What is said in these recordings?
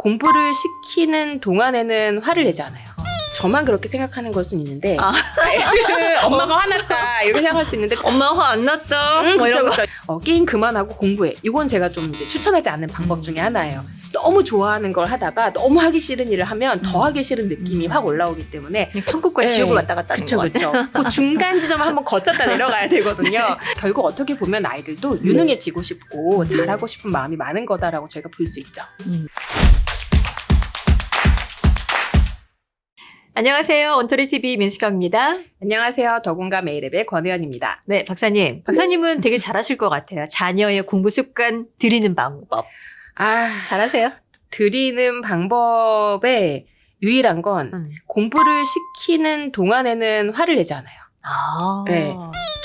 공부를 시키는 동안에는 화를 내지 않아요. 저만 그렇게 생각하는 걸 수는 있는데 애들은 엄마가 화났다 이렇게 생각할 수 있는데 엄마 화 안 났다. 뭐 그쵸, 이런 거. 그쵸. 게임 그만하고 공부해. 이건 제가 좀 이제 추천하지 않는 방법 중에 하나예요. 너무 좋아하는 걸 하다가 너무 하기 싫은 일을 하면 더 하기 싫은 느낌이 확 올라오기 때문에 그냥 천국과 지옥을 왔다 갔다 하는 그쵸, 거 같아요. 그쵸. 그 중간 지점을 한번 거쳤다 내려가야 되거든요. 결국 어떻게 보면 아이들도 유능해지고 싶고 잘하고 싶은 마음이 많은 거다라고 저희가 볼 수 있죠. 안녕하세요. 온토리TV 민수경입니다. 안녕하세요. 더공감 A랩의 권혜연입니다. 네, 박사님. 박사님은 되게 잘하실 것 같아요. 자녀의 공부 습관 들이는 방법. 잘하세요? 드리는 방법의 유일한 건 공부를 시키는 동안에는 화를 내지 않아요. 네.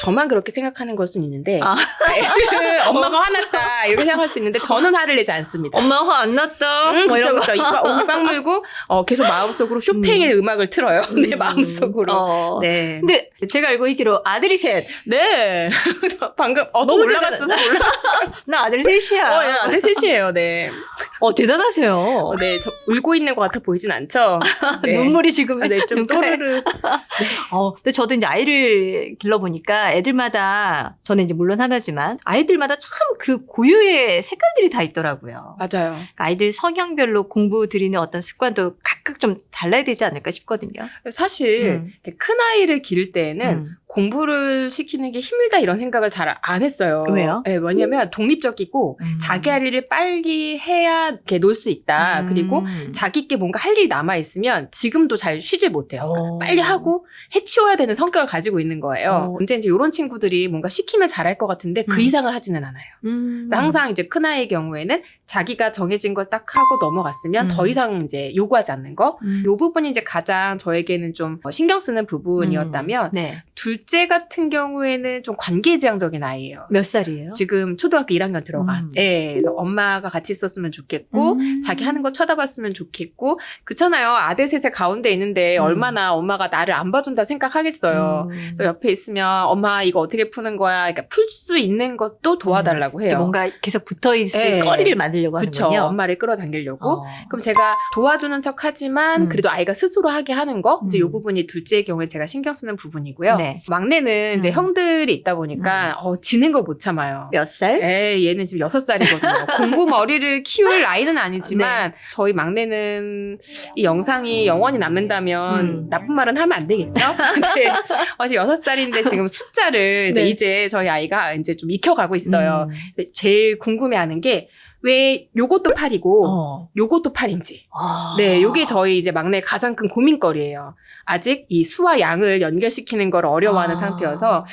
저만 그렇게 생각하는 걸 수는 있는데 애들은 엄마가 화났다 이렇게 생각할 수 있는데 저는 화를 내지 않습니다. 엄마 화 안 났다. 뭐 그쵸, 이런 거. 그쵸. 입 꽉 물고 계속 마음속으로 쇼팽의 음악을 틀어요. 내 마음속으로. 네. 근데 제가 알고 있기로 아들이 셋. 네. 방금 너무 올라갔어. 나 아들 셋이야. 네, 아들 셋이에요. 네. 대단하세요. 네, 저 울고 있는 것 같아 보이진 않죠? 네. 눈물이 지금 네, 좀 눈가에. 또르르. 근데 저도 이제 아이를 길러보니까 애들마다, 저는 이제 물론 하나지만, 아이들마다 참 그 고유의 색깔들이 다 있더라고요. 맞아요. 아이들 성향별로 공부 들이는 어떤 습관도 각각 좀 달라야 되지 않을까 싶거든요. 사실 큰 아이를 기를 때에는 공부를 시키는 게 힘들다 이런 생각을 잘 안 했어요. 왜요? 네, 뭐냐면 독립적이고 자기 할 일을 빨리 해야 이렇게 놀 수 있다. 그리고 자기께 뭔가 할 일이 남아있으면 지금도 잘 쉬질 못해요. 빨리 하고 해치워야 되는 성격을 가지고 있는 거예요. 근데 이제 이런 친구들이 뭔가 시키면 잘할 것 같은데 그 이상을 하지는 않아요. 그래서 항상 이제 큰아이의 경우에는 자기가 정해진 걸 딱 하고 넘어갔으면 더 이상 이제 요구하지 않는 거. 이 부분이 이제 가장 저에게는 좀 신경 쓰는 부분이었다면 네. 둘째 같은 경우에는 좀 관계지향적인 아이예요. 몇 살이에요? 지금 초등학교 1학년 들어간. 예, 그래서 엄마가 같이 있었으면 좋겠고, 자기 하는 거 쳐다봤으면 좋겠고, 그렇잖아요. 아들 셋의 가운데 있는데 얼마나 엄마가 나를 안 봐준다 생각하겠어요. 그래서 옆에 있으면 엄마 이거 어떻게 푸는 거야? 그러니까 풀 수 있는 것도 도와달라고 해요. 뭔가 계속 붙어 있을 예. 거리를 만들려고 그쵸. 하는군요. 엄마를 끌어당기려고. 그럼 제가 도와주는 척 하지만 그래도 아이가 스스로 하게 하는 거. 이제 이 부분이 둘째의 경우에 제가 신경 쓰는 부분이고요. 네. 막내는 이제 형들이 있다 보니까 지는 걸 못 참아요. 몇 살? 얘는 지금 6살이거든요. 공부 머리를 키울 나이는 아니지만 저희 막내는 이 영상이 영원히 남는다면 나쁜 말은 하면 안 되겠죠? 근데 지금 6살인데 지금 숫자를 이제 저희 아이가 이제 좀 익혀가고 있어요. 제일 궁금해하는 게 왜 요것도 8이고 요것도 8인지. 네, 요게 저희 이제 막내의 가장 큰 고민거리예요. 아직 이 수와 양을 연결시키는 걸 어려워하는 상태여서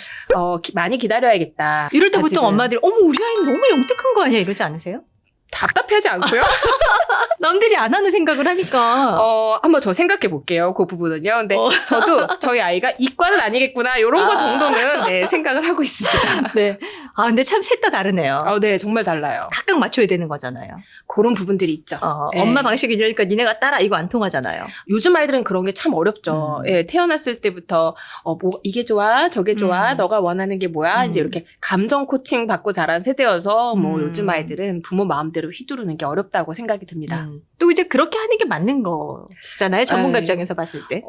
많이 기다려야겠다. 이럴 때 아직은. 보통 엄마들이 어머 우리 아이는 너무 영특한 거 아니야 이러지 않으세요? 답답하지 않고요? 남들이 안 하는 생각을 하니까. 한번 저 생각해 볼게요. 그 부분은요. 근데 저도 저희 아이가 이과는 아니겠구나. 요런 거 정도는 생각을 하고 있습니다. 네. 근데 참 셋 다 다르네요. 네, 정말 달라요. 각각 맞춰야 되는 거잖아요. 그런 부분들이 있죠. 네. 엄마 방식이 이러니까 니네가 따라 이거 안 통하잖아요. 요즘 아이들은 그런 게 참 어렵죠. 태어났을 때부터 뭐 이게 좋아, 저게 좋아, 너가 원하는 게 뭐야, 이제 이렇게 감정 코칭 받고 자란 세대여서 뭐 요즘 아이들은 부모 마음대로 휘두르는 게 어렵다고 생각이 듭니다. 또 이제 그렇게 하는 게 맞는 거잖아요. 전문가 입장에서 봤을 때.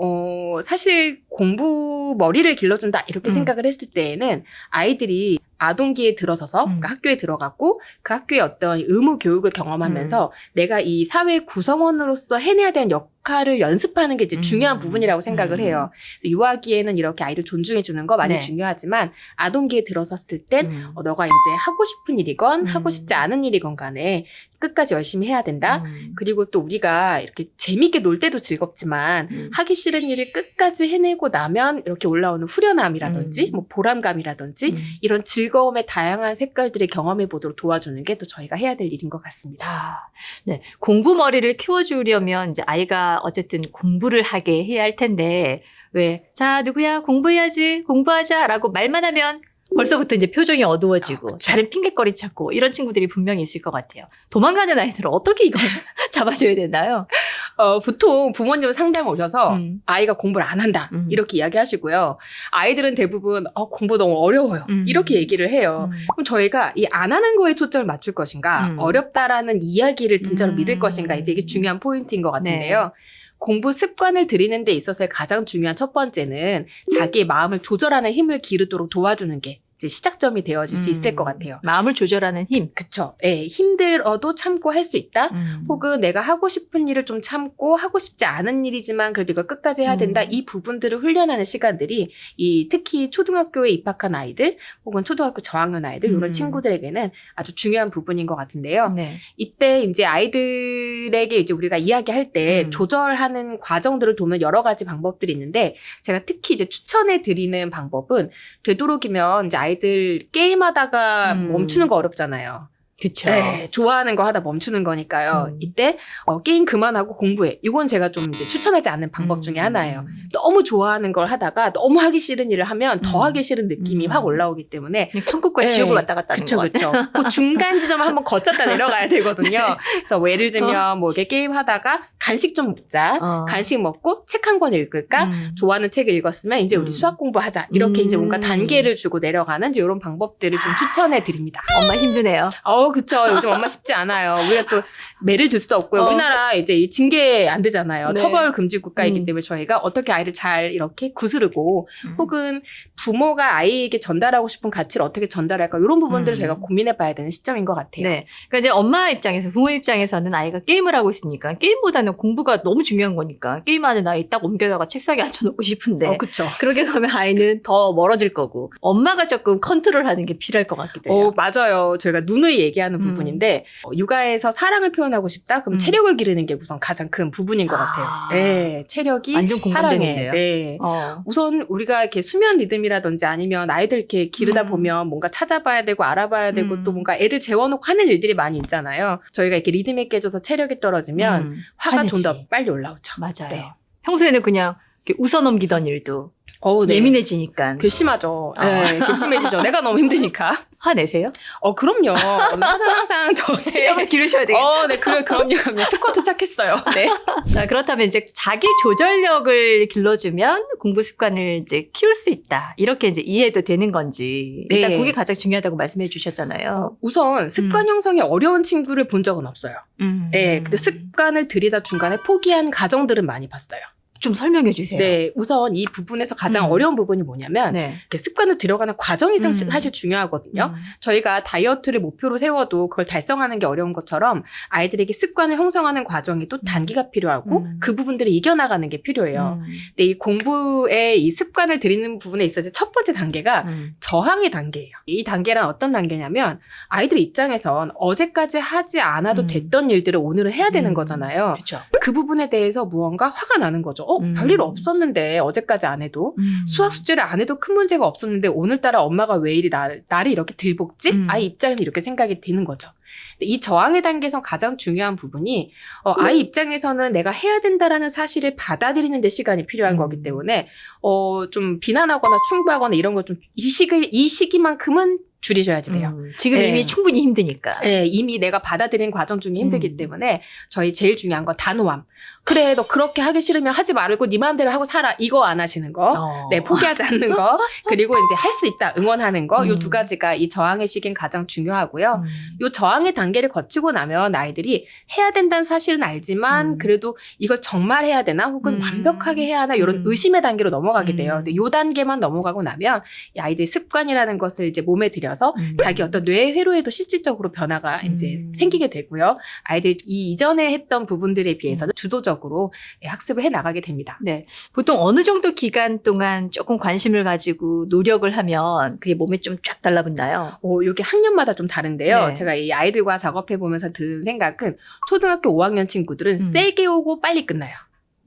사실 공부 머리를 길러준다 이렇게 생각을 했을 때에는 아이들이 아동기에 들어서서 그러니까 학교에 들어갔고 그 학교의 어떤 의무 교육을 경험하면서 내가 이 사회 구성원으로서 해내야 되는 역할을 연습하는 게 이제 중요한 부분이라고 생각을 해요. 유아기에는 이렇게 아이를 존중해 주는 거 많이 중요하지만 아동기에 들어섰을 땐 너가 이제 하고 싶은 일이건 하고 싶지 않은 일이건 간에 끝까지 열심히 해야 된다. 그리고 또 우리가 이렇게 재밌게 놀 때도 즐겁지만 하기 싫은 일을 끝까지 해내고 나면 이렇게 올라오는 후련함이라든지 뭐 보람감이라든지 이런 즐거움의 다양한 색깔들을 경험해 보도록 도와주는 게 또 저희가 해야 될 일인 것 같습니다. 네. 공부 머리를 키워주려면 이제 아이가 어쨌든 공부를 하게 해야 할 텐데 자 누구야 공부해야지 공부하자라고 말만 하면 벌써부터 이제 표정이 어두워지고 다른 핑계거리 찾고 이런 친구들이 분명히 있을 것 같아요. 도망가는 아이들은 어떻게 이걸 잡아줘야 되나요? 보통 부모님 상담 오셔서 아이가 공부를 안 한다. 이렇게 이야기하시고요. 아이들은 대부분 공부 너무 어려워요. 이렇게 얘기를 해요. 그럼 저희가 이 안 하는 거에 초점을 맞출 것인가, 어렵다라는 이야기를 진짜로 믿을 것인가, 이제 이게 중요한 포인트인 것 같은데요. 네. 공부 습관을 들이는 데 있어서의 가장 중요한 첫 번째는 자기의 마음을 조절하는 힘을 기르도록 도와주는 게 이제 시작점이 되어질 수 있을 것 같아요. 마음을 조절하는 힘. 그쵸. 예, 힘들어도 참고 할 수 있다. 혹은 내가 하고 싶은 일을 좀 참고 하고 싶지 않은 일이지만 그래도 이걸 끝까지 해야 된다. 이 부분들을 훈련하는 시간들이 특히 초등학교에 입학한 아이들 혹은 초등학교 저학년 아이들 이런 친구들에게는 아주 중요한 부분인 것 같은데요. 네. 이때 이제 아이들에게 이제 우리가 이야기할 때 조절하는 과정들을 도는 여러 가지 방법들이 있는데 제가 특히 이제 추천해 드리는 방법은 되도록이면 이제 아이들 게임하다가 멈추는 거 어렵잖아요. 그쵸. 네, 좋아하는 거 하다 멈추는 거니까요. 이때 게임 그만하고 공부해. 이건 제가 좀 이제 추천하지 않는 방법 중에 하나예요. 너무 좋아하는 걸 하다가 너무 하기 싫은 일을 하면 더 하기 싫은 느낌이 확 올라오기 때문에 천국과 지옥을 왔다 갔다 하는 것 같아요. 그쵸. 그 중간 지점을 한번 거쳤다 내려가야 되거든요. 그래서 뭐 예를 들면 뭐 이렇게 게임 하다가 간식 좀 먹자. 간식 먹고 책 한 권 읽을까? 좋아하는 책을 읽었으면 이제 우리 수학 공부하자. 이렇게 이제 뭔가 단계를 주고 내려가는 이제 이런 방법들을 좀 추천해 드립니다. 엄마 힘드네요. 그쵸. 요즘 엄마 쉽지 않아요. 우리가 또 매를 들 수도 없고요. 우리나라 이제 징계 안 되잖아요. 네. 처벌 금지 국가이기 때문에 저희가 어떻게 아이를 잘 이렇게 구스르고 혹은 부모가 아이에게 전달하고 싶은 가치를 어떻게 전달할까 이런 부분들을 저희가 고민해 봐야 되는 시점인 것 같아요. 네. 그러니까 이제 엄마 입장에서, 부모 입장에서는 아이가 게임을 하고 있으니까 게임보다는 공부가 너무 중요한 거니까 게임하는 아이 딱 옮겨다가 책상에 앉혀놓고 싶은데. 그쵸. 그러게 되면 아이는 더 멀어질 거고 엄마가 조금 컨트롤하는 게 필요할 것 같기도 해요. 맞아요. 저희가 누누이 얘기하는 부분인데 육아에서 사랑을 표현하고 싶다? 그럼 체력을 기르는 게 우선 가장 큰 부분인 것 같아요. 네, 체력이 완전 공감되는데요. 사랑해. 네. 우선 우리가 이렇게 수면 리듬이라든지 아니면 아이들 이렇게 기르다 보면 뭔가 찾아봐야 되고 알아봐야 되고 또 뭔가 애들 재워놓고 하는 일들이 많이 있잖아요. 저희가 이렇게 리듬이 깨져서 체력이 떨어지면 화가 좀 더 빨리 올라오죠. 맞아요. 네. 평소에는 그냥 이렇게 웃어넘기던 일도 네. 예민해지니까. 괘씸하죠. 네, 괘씸해지죠. 내가 너무 힘드니까. 화내세요? 그럼요. 저는 항상 체력을 기르셔야 되겠다. 네, 그럼요. 스쿼트 시작했어요. 네. 자, 그렇다면 이제 자기 조절력을 길러주면 공부 습관을 이제 키울 수 있다. 이렇게 이제 이해도 되는 건지. 일단 네. 그게 가장 중요하다고 말씀해 주셨잖아요. 우선 습관 형성이 어려운 친구를 본 적은 없어요. 네, 근데 습관을 들이다 중간에 포기한 가정들은 많이 봤어요. 좀 설명해 주세요. 네, 우선 이 부분에서 가장 어려운 부분이 뭐냐면 네. 이렇게 습관을 들여가는 과정이 사실 중요하거든요. 저희가 다이어트를 목표로 세워도 그걸 달성하는 게 어려운 것처럼 아이들에게 습관을 형성하는 과정이 또 단계가 필요하고 그 부분들을 이겨나가는 게 필요해요. 근데 이 공부에 이 습관을 들이는 부분에 있어서 첫 번째 단계가 저항의 단계예요. 이 단계란 어떤 단계냐면 아이들 입장에선 어제까지 하지 않아도 됐던 일들을 오늘은 해야 되는 거잖아요. 그렇죠. 그 부분에 대해서 무언가 화가 나는 거죠. 별일 없었는데 어제까지 안 해도 수학 숙제를 안 해도 큰 문제가 없었는데 오늘따라 엄마가 왜 이리 나를 이렇게 들볶지? 아이 입장에서 이렇게 생각이 드는 거죠. 근데 이 저항의 단계에서 가장 중요한 부분이 아이 입장에서는 내가 해야 된다라는 사실을 받아들이는 데 시간이 필요한 거기 때문에 좀 비난하거나 충고하거나 이런 걸 좀 이 시기만큼은 줄이셔야지 돼요. 지금 네. 이미 충분히 힘드니까. 네, 이미 내가 받아들인 과정 중에 힘들기 때문에 저희 제일 중요한 건 단호함. 그래, 너 그렇게 하기 싫으면 하지 말고 네 마음대로 하고 살아. 이거 안 하시는 거. 네, 포기하지 않는 거. 그리고 이제 할 수 있다. 응원하는 거. 요 두 가지가 이 저항의 시기엔 가장 중요하고요. 요 저항의 단계를 거치고 나면 아이들이 해야 된다는 사실은 알지만 그래도 이걸 정말 해야 되나 혹은 완벽하게 해야 하나 이런 의심의 단계로 넘어가게 돼요. 근데 요 단계만 넘어가고 나면 이 아이들이 습관이라는 것을 이제 몸에 들여서 자기 어떤 뇌 회로에도 실질적으로 변화가 이제 생기게 되고요. 아이들이 이 이전에 했던 부분들에 비해서는 주도적으로 학습을 해 나가게 됩니다. 네. 보통 어느 정도 기간 동안 조금 관심을 가지고 노력을 하면 그게 몸에 좀 쫙 달라붙나요? 이게 학년마다 좀 다른데요. 네. 제가 이 아이들과 작업해 보면서 든 생각은 초등학교 5학년 친구들은 세게 오고 빨리 끝나요.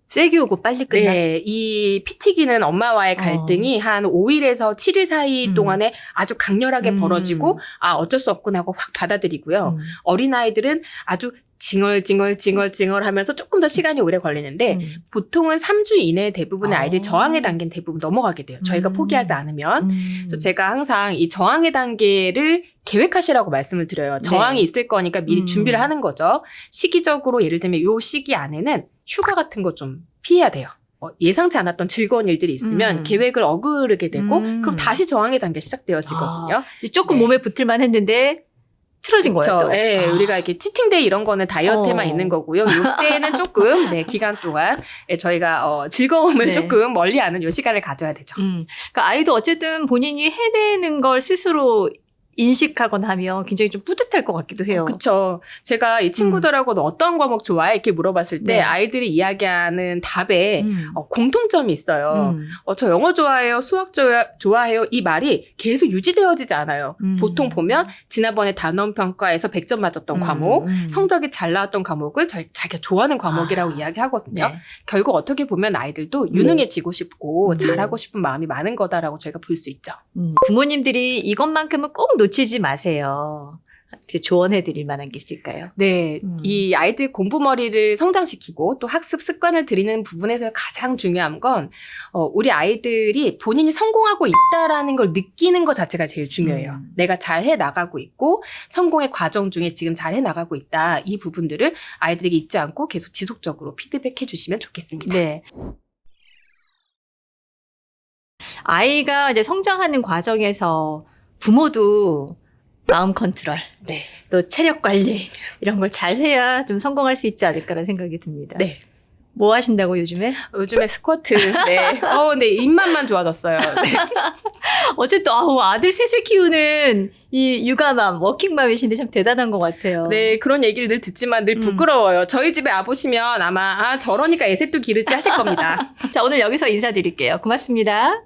세게 오고 빨리 끝나. 네, 이 피튀기는 엄마와의 갈등이 한 5일에서 7일 사이 동안에 아주 강렬하게 벌어지고 어쩔 수 없구나 하고 확 받아들이고요. 어린아이들은 아주 징얼징얼 하면서 조금 더 시간이 오래 걸리는데 보통은 3주 이내에 대부분의 아이들이 저항의 단계는 대부분 넘어가게 돼요. 저희가 포기하지 않으면. 그래서 제가 항상 이 저항의 단계를 계획하시라고 말씀을 드려요. 저항이 있을 거니까 미리 준비를 하는 거죠. 시기적으로 예를 들면 요 시기 안에는 휴가 같은 거 좀 피해야 돼요. 예상치 않았던 즐거운 일들이 있으면 계획을 어그르게 되고 그럼 다시 저항의 단계 시작되어지거든요. 조금 몸에 붙을만 했는데 틀어진 거예요. 또. 네, 우리가 이렇게 치팅데이 이런 거는 다이어트에만 있는 거고요. 이때는 조금 기간 동안 저희가 즐거움을 조금 멀리하는 요 시간을 가져야 되죠. 그러니까 아이도 어쨌든 본인이 해내는 걸 스스로 인식하거나 하면 굉장히 좀 뿌듯할 것 같기도 해요. 그렇죠. 제가 이 친구들하고 너 어떤 과목 좋아해? 이렇게 물어봤을 때 네. 아이들이 이야기하는 답에 공통점이 있어요. 저 영어 좋아해요. 수학 좋아해요. 이 말이 계속 유지되어지지 않아요. 보통 보면 지난번에 단원 평가에서 100점 맞았던 과목, 성적이 잘 나왔던 과목을 자기가 좋아하는 과목이라고 이야기하거든요. 네. 결국 어떻게 보면 아이들도 유능해지고 싶고 잘하고 싶은 마음이 많은 거다라고 저희가 볼 수 있죠. 부모님들이 이것만큼은 꼭 놓치지 마세요. 어떻게 조언해 드릴 만한 게 있을까요? 네. 이 아이들 공부머리를 성장시키고 또 학습 습관을 들이는 부분에서 가장 중요한 건 우리 아이들이 본인이 성공하고 있다라는 걸 느끼는 것 자체가 제일 중요해요. 내가 잘해 나가고 있고 성공의 과정 중에 지금 잘해 나가고 있다. 이 부분들을 아이들에게 잊지 않고 계속 지속적으로 피드백해 주시면 좋겠습니다. 네. 아이가 이제 성장하는 과정에서 부모도 마음 컨트롤, 네. 또 체력 관리 이런 걸 잘해야 좀 성공할 수 있지 않을까라는 생각이 듭니다. 네. 뭐 하신다고 요즘에? 요즘에 스쿼트. 네. 네. 입맛만 좋아졌어요. 네. 어쨌든 아들 셋을 키우는 이 육아맘, 워킹맘이신데 참 대단한 것 같아요. 네, 그런 얘기를 늘 듣지만 늘 부끄러워요. 저희 집에 와보시면 아마 저러니까 애셋도 기르지 하실 겁니다. 자, 오늘 여기서 인사드릴게요. 고맙습니다.